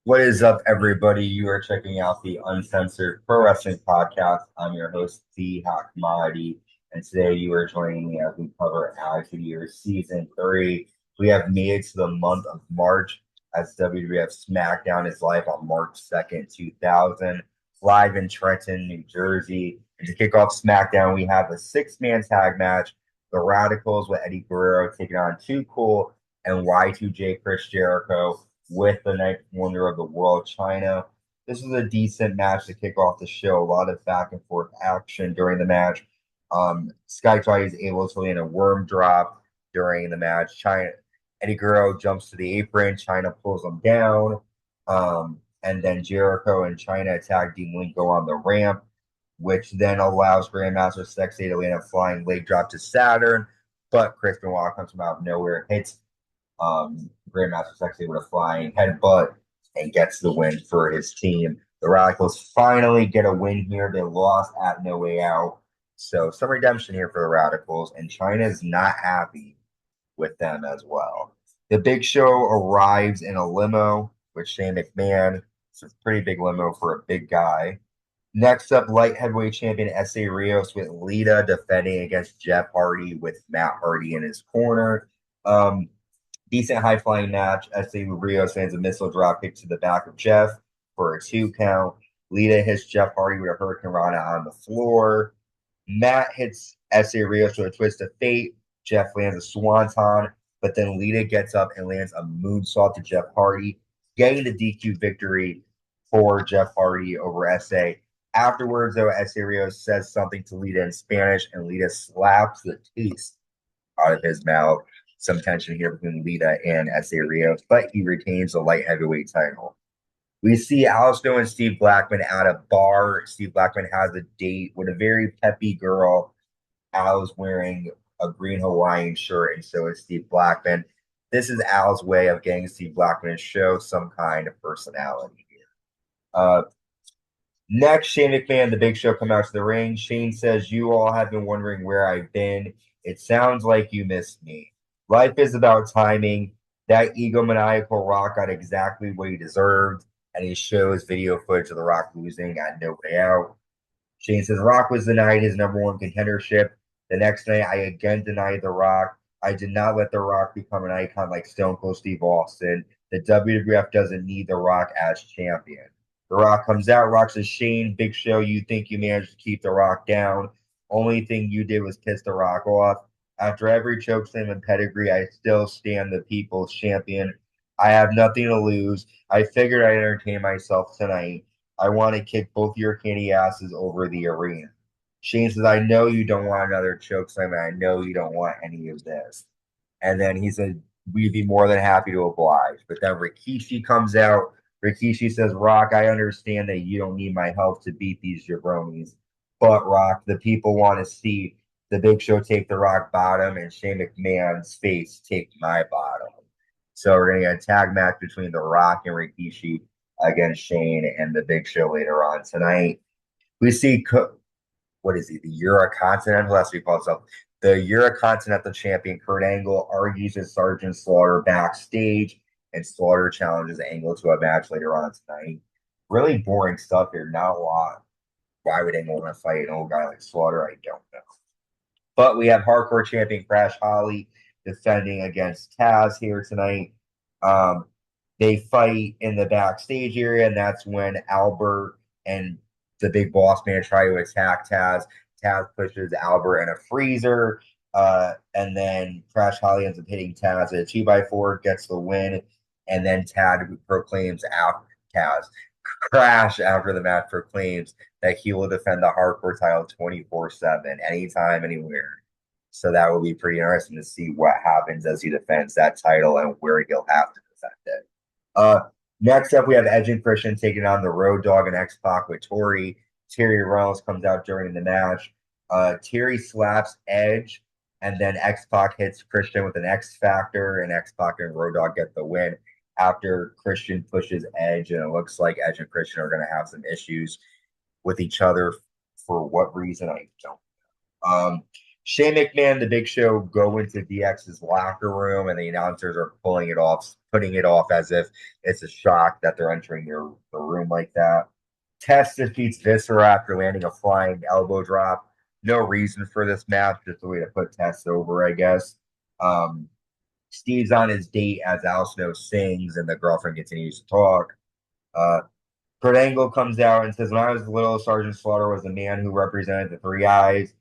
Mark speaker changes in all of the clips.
Speaker 1: What is up, everybody? You are checking out the Uncensored Pro Wrestling Podcast. I'm your host, The Hot Commodity, and today you are joining me as we cover Attitude Year Season 3. We have made it to the month of March as WWF SmackDown is live on March 2nd, 2000, live in Trenton, New Jersey. And to kick off SmackDown, we have a six-man tag match, the Radicalz with Eddie Guerrero taking on Too Cool and Y2J Chris Jericho with the ninth wonder of the world, China. This was a decent match to kick off the show. A lot of back and forth action during the match. Sky Toy is able to land a worm drop during the match. China Eddie Guerrero jumps to the apron. China pulls him down. And then Jericho and China attack Dean Lingo on the ramp, which then allows Grandmaster Sexay to land a flying leg drop to Saturn. But Chris Benoit comes from out of nowhere, hits Grandmaster Sexay with a flying headbutt and gets the win for his team. The Radicalz finally get a win here. They lost at No Way Out. So some redemption here for the Radicalz, and China's not happy with them as well. The Big Show arrives in a limo with Shane McMahon. It's a pretty big limo for a big guy. Next up, light heavyweight champion Essa Rios with Lita defending against Jeff Hardy with Matt Hardy in his corner. Decent high flying match. Essa Rios lands a missile drop kick to the back of Jeff for a 2 count. Lita hits Jeff Hardy with a Hurricane Rana on the floor. Matt hits Essa Rios with a twist of fate. Jeff lands a swanton, but then Lita gets up and lands a moonsault to Jeff Hardy, getting the DQ victory for Jeff Hardy over Essa. Afterwards, though, Essa Rios says something to Lita in Spanish, and Lita slaps the taste out of his mouth. Some tension here between Lita and Essa Rios, but he retains the light heavyweight title. We see Al Snow and Steve Blackman at a bar. Steve Blackman has a date with a very peppy girl. Al's wearing a green Hawaiian shirt, and so is Steve Blackman. This is Al's way of getting Steve Blackman to show some kind of personality here. Next, Shane McMahon, the Big Show, come out to the ring. Shane says, "You all have been wondering where I've been. It sounds like you missed me. Life is about timing. That egomaniacal Rock got exactly what he deserved." And he shows video footage of The Rock losing at No Way Out. Shane says Rock was denied his number one contendership. The next night, I again denied The Rock. I did not let The Rock become an icon like Stone Cold Steve Austin. The WWF doesn't need The Rock as champion. The Rock comes out. Rock says, "Shane, Big Show, you think you managed to keep The Rock down. Only thing you did was piss The Rock off. After every chokeslam and pedigree, I still stand the people's champion. I have nothing to lose. I figured I'd entertain myself tonight. I want to kick both your candy asses over the arena." Shane says, "I know you don't want another chokeslam, and I know you don't want any of this." And then he said, "We'd be more than happy to oblige." But then Rikishi comes out. Rikishi says, "Rock, I understand that you don't need my help to beat these jabronis. But, Rock, the people want to see the Big Show take the Rock bottom and Shane McMahon's face take my bottom." So we're going to get a tag match between The Rock and Rikishi against Shane and the Big Show later on tonight. We see, what is he, the Euro-Continental? That's what he calls himself. The Euro-Continental champion Kurt Angle argues with Sergeant Slaughter backstage, and Slaughter challenges Angle to a match later on tonight. Really boring stuff here. Not a lot. Why would Angle want to fight an old guy like Slaughter? I don't know. But we have hardcore champion Crash Holly defending against Tazz here tonight. They fight in the backstage area, and that's when Albert and the big boss man try to attack Tazz. Tazz pushes Albert in a freezer, and then Crash Holly ends up hitting Tazz at a 2x4, gets the win, and then Taz proclaims after Taz. Crash after the match proclaims that he will defend the hardcore title 24/7, anytime, anywhere. So that will be pretty interesting to see what happens as he defends that title and where he'll have to defend it. Uh, Next up, we have Edge and Christian taking on the Road Dogg and X-Pac with Tori. Terri Reynolds comes out during the match. Terri slaps Edge, and then X-Pac hits Christian with an X Factor, and X-Pac and Road Dogg get the win after Christian pushes Edge, and it looks like Edge and Christian are going to have some issues with each other. For what reason, I don't know. Shane McMahon, the Big Show, go into DX's locker room, and the announcers are putting it off as if it's a shock that they're entering the room like that. Test defeats Viscera after landing a flying elbow drop. No reason for this match, just a way to put Test over, I guess. Um, Steve's on his date as Al Snow sings, and the girlfriend continues to talk. Uh, Kurt Angle comes out and says, "When I was little, Sergeant Slaughter was the man who represented the three eyes.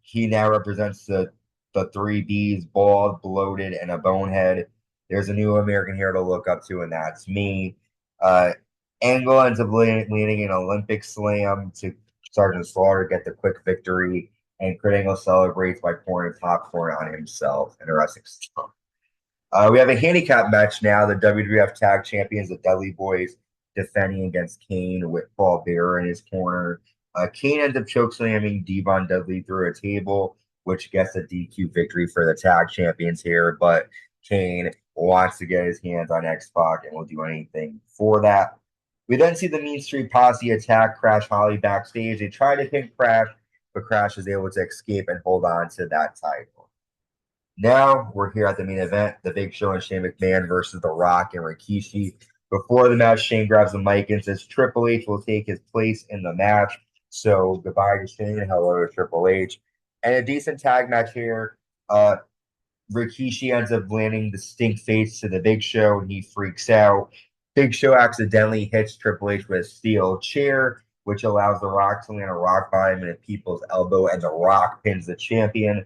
Speaker 1: He now represents the three B's: bald, bloated, and a bonehead. There's a new American hero to look up to, and that's me." Uh, Angle ends up landing an Olympic slam to Sergeant Slaughter, get the quick victory, and Kurt Angle celebrates by pouring popcorn on himself. Interesting stuff. We have a handicap match now. The WWF Tag Champions, the Dudley Boyz, defending against Kane with Paul Bearer in his corner. Kane ends up chokeslamming Devon Dudley through a table, which gets a DQ victory for the tag champions here. But Kane wants to get his hands on X-Pac and will do anything for that. We then see the Mean Street Posse attack Crash Holly backstage. They try to pin Crash, but Crash is able to escape and hold on to that title. Now we're here at the main event, the Big Show and Shane McMahon versus The Rock and Rikishi. Before the match, Shane grabs the mic and says Triple H will take his place in the match. So goodbye to Shane and hello to Triple H. And a decent tag match here. Rikishi ends up landing the stink face to the Big Show, and he freaks out. Big Show accidentally hits Triple H with a steel chair, which allows The Rock to land a rock bottom and a people's elbow, and The Rock pins the champion.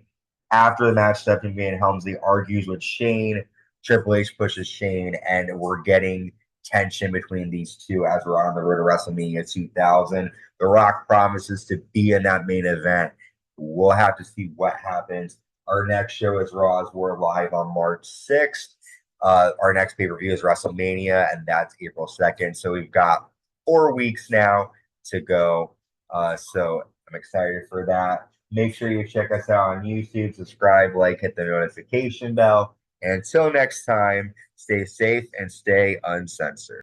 Speaker 1: After the match, Stephanie Van Helmsley argues with Shane. Triple H pushes Shane, and we're getting tension between these two as we're on the road to WrestleMania 2000. The Rock promises to be in that main event. We'll have to see what happens. Our next show is Raw's War Live on March 6th. Our next pay-per-view is WrestleMania, and that's April 2nd. So we've got 4 weeks now to go. So I'm excited for that. Make sure you check us out on YouTube, subscribe, like, hit the notification bell. And until next time, stay safe and stay uncensored.